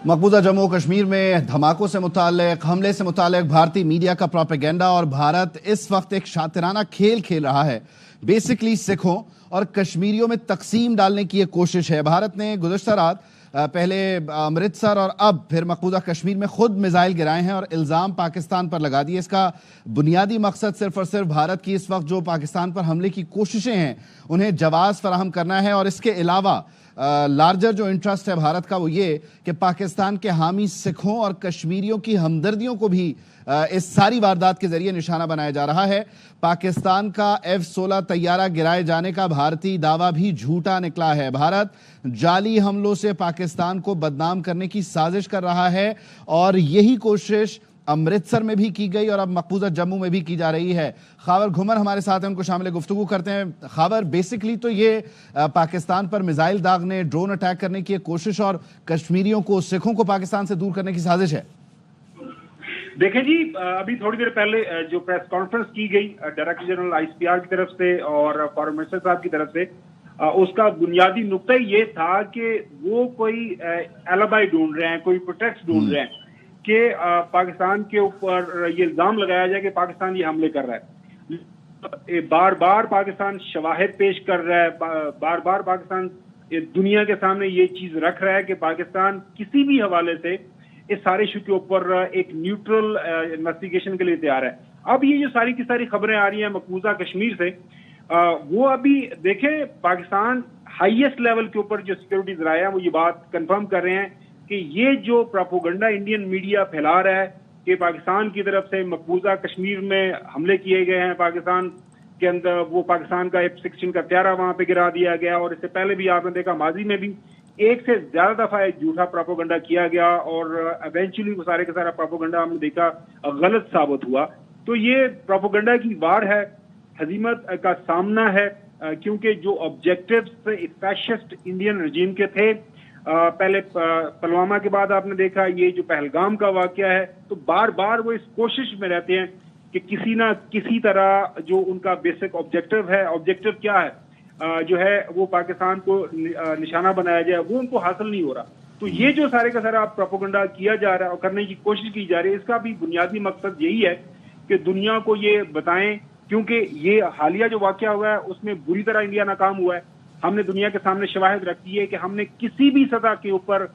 मकबूजा जम्मू और कश्मीर में धमाकों से मुताल्लिक, हमले से मुताल्लिक भारतीय मीडिया का प्रोपेगेंडा और भारत इस वक्त एक शातिराना खेल खेल रहा है। बेसिकली सिखों और कश्मीरियों में तकसीम डालने की एक कोशिश है। भारत ने गुज़श्ता रात पहले अमृतसर और अब फिर मकबूजा कश्मीर में खुद मिसाइल गिराए हैं और इल्ज़ाम पाकिस्तान पर लगा दिए। इसका बुनियादी मकसद सिर्फ और सिर्फ भारत की इस वक्त जो पाकिस्तान पर हमले की कोशिशें हैं उन्हें जवाब फराहम करना है, और इसके अलावा लार्जर जो इंटरेस्ट है भारत का वो ये कि पाकिस्तान के हामी सिखों और कश्मीरियों की हमदर्दियों को भी इस सारी वारदात के जरिए निशाना बनाया जा रहा है। पाकिस्तान का F-16 तैयारा गिराए जाने का भारतीय दावा भी झूठा निकला है। भारत जाली हमलों से पाकिस्तान को बदनाम करने की साजिश कर रहा है और यही कोशिश अमृतसर में भी की गई और अब मकबूजा जम्मू में भी की जा रही है। खावर घुमर हमारे साथ हैं, उनको शामिल गुफ्तगू करते हैं। खावर, बेसिकली तो ये पाकिस्तान पर मिसाइल दागने, ड्रोन अटैक करने की एक कोशिश और कश्मीरियों को, सिखों को पाकिस्तान से दूर करने की साजिश है। देखें जी, अभी थोड़ी देर पहले जो प्रेस कॉन्फ्रेंस की गई डायरेक्टर जनरल ICPR की तरफ से और फॉरेन मिनिस्टर साहब की तरफ से, उसका बुनियादी नुक्ता ये था कि वो कोई एलिबाई ढूंढ रहे हैं, कोई प्रोटेक्ट ढूंढ रहे हैं कि पाकिस्तान के ऊपर ये इल्जाम लगाया जाए कि पाकिस्तान ये हमले कर रहा है। बार बार पाकिस्तान शवाहिद पेश कर रहा है, बार बार पाकिस्तान दुनिया के सामने ये चीज रख रहा है कि पाकिस्तान किसी भी हवाले से इस सारे इशू के ऊपर एक न्यूट्रल इन्वेस्टिगेशन के लिए तैयार है। अब ये जो सारी की सारी खबरें आ रही हैं मकबूजा कश्मीर से, वो अभी देखें पाकिस्तान हाईएस्ट लेवल के ऊपर जो सिक्योरिटी जराए हैं वो ये बात कंफर्म कर रहे हैं कि ये जो प्रोपेगेंडा इंडियन मीडिया फैला रहा है कि पाकिस्तान की तरफ से मकबूजा कश्मीर में हमले किए गए हैं, पाकिस्तान के अंदर वो पाकिस्तान का F-16 का तैयारा वहां पे गिरा दिया गया, और इससे पहले भी आपने देखा माजी में भी एक से ज्यादा दफा एक झूठा प्रोपेगेंडा किया गया और इवेंचुअली वो सारे का सारा प्रोपेगेंडा हमने देखा गलत साबित हुआ। तो ये प्रोपेगेंडा की वार है, हजीमत का सामना है, क्योंकि जो ऑब्जेक्टिव्स फैशिस्ट इंडियन रजीम के थे, पहले पुलवामा के बाद आपने देखा ये जो पहलगाम का वाकया है, तो बार बार वो इस कोशिश में रहते हैं कि किसी ना किसी तरह जो उनका बेसिक ऑब्जेक्टिव है, ऑब्जेक्टिव क्या है जो है वो पाकिस्तान को निशाना बनाया जाए, वो उनको हासिल नहीं हो रहा। तो ये जो सारे का सारा प्रोपेगेंडा किया जा रहा है और करने की कोशिश की जा रही है, इसका भी बुनियादी मकसद यही है कि दुनिया को ये बताएं, क्योंकि ये हालिया जो वाकया हुआ है उसमें बुरी तरह इंडिया नाकाम हुआ है। हमने दुनिया के सामने शवाहिद रखी है कि हमने किसी भी सतह के ऊपर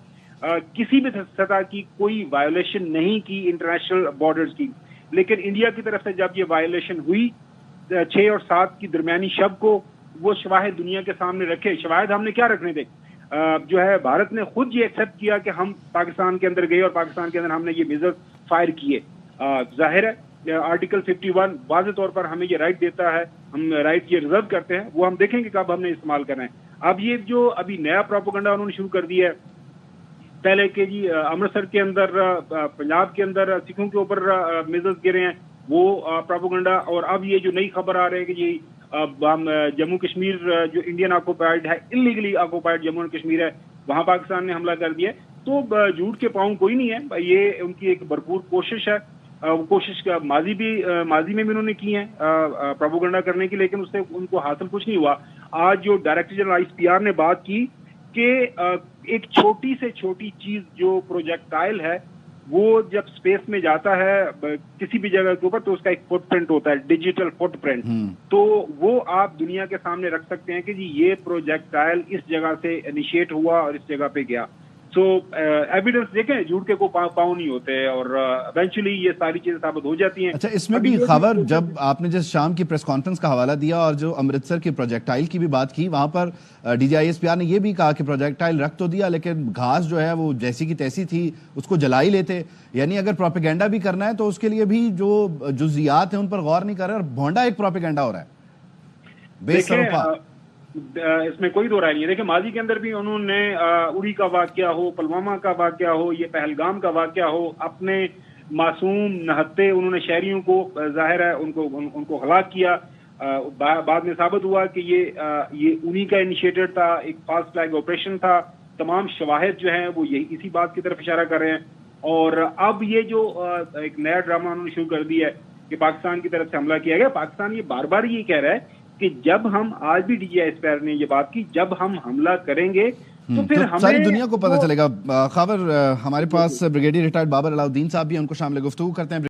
किसी भी सतह की कोई वायोलेशन नहीं की इंटरनेशनल बॉर्डर्स की, लेकिन इंडिया की तरफ से जब ये वायोलेशन हुई 6 और 7 की दरमियानी शब को, वो शवाहिद दुनिया के सामने रखे। शवाहिद हमने क्या रखने थे, जो है भारत ने खुद ये एक्सेप्ट किया कि हम पाकिस्तान के अंदर गए और पाकिस्तान के अंदर हमने ये मिसाइल फायर किए। जाहिर है आर्टिकल 51 वाज़ेह तौर पर हमें ये राइट देता है, हम राइट ये रिजर्व करते हैं, वो हम देखेंगे कब हमने इस्तेमाल करना है। अब ये जो अभी नया प्रोपेगेंडा उन्होंने शुरू कर दिया है, पहले के जी अमृतसर के अंदर, पंजाब के अंदर सिखों के ऊपर मिसाइल गिरे हैं, वो प्रोपेगेंडा, और अब ये जो नई खबर आ रही है कि ये जम्मू कश्मीर जो इंडियन ऑक्युपाइड है, illegally occupied Jammu and Kashmir है, वहां पाकिस्तान ने हमला कर दिया। तो झूठ के पाँव कोई नहीं है, ये उनकी एक भरपूर कोशिश है। कोशिश का माजी में भी उन्होंने की है प्रोपेगेंडा करने की, लेकिन उससे उनको हासिल कुछ नहीं हुआ। आज जो डायरेक्टर जनरल ICPR ने बात की कि एक छोटी से छोटी चीज जो प्रोजेक्टाइल है वो जब स्पेस में जाता है किसी भी जगह के ऊपर, तो उसका एक फुटप्रिंट होता है, डिजिटल फुटप्रिंट। तो वो आप दुनिया के सामने रख सकते हैं कि जी ये प्रोजेक्टाइल इस जगह से इनिशिएट हुआ और इस जगह पे गया। तो एविडेंस देखें, झूठ के को पाँव नहीं होते और इवेंचुअली ये सारी चीजें साबित हो जाती हैं। अच्छा, इसमें भी खबर, जब आपने जिस शाम की प्रेस कॉन्फ्रेंस का हवाला दिया और जो अमृतसर की प्रोजेक्टाइल की भी बात की, वहां पर DG ICPR ने ये भी कहा कि प्रोजेक्टाइल रख तो दिया लेकिन घास जो है वो जैसी की तैसी थी, उसको जला ही लेते। यानी अगर प्रोपेगेंडा भी करना है तो उसके लिए भी जो जुजियात है उन पर गौर नहीं कर रहे और भोंडा एक प्रोपेगेंडा हो रहा है बेसरोपा। इसमें कोई दो राय नहीं है। देखिए माजी के अंदर भी उन्होंने उड़ी का वाकया हो, पुलवामा का वाकया हो, ये पहलगाम का वाकया हो, अपने मासूम नहत्ते उन्होंने शहरियों को जाहिर है उनको हलाक किया। बाद में साबित हुआ कि ये उन्हीं का इनिशिएटेड था, एक फास्ट फ्लैग ऑपरेशन था। तमाम शवाहिद जो हैं वो यही इसी बात की तरफ इशारा कर रहे हैं। और अब ये जो एक नया ड्रामा उन्होंने शुरू कर दिया है कि पाकिस्तान की तरफ से हमला किया गया। पाकिस्तान ये बार बार ये कह रहा है कि जब हम, आज भी DG ICPR ने ये बात की, जब हम हमला करेंगे तो फिर हमें सारी दुनिया को पता चलेगा। खबर हमारे पास ब्रिगेडियर रिटायर्ड बाबर अलाउद्दीन साहब भी हैं, उनको शामिल गुफ्तगू करते हैं।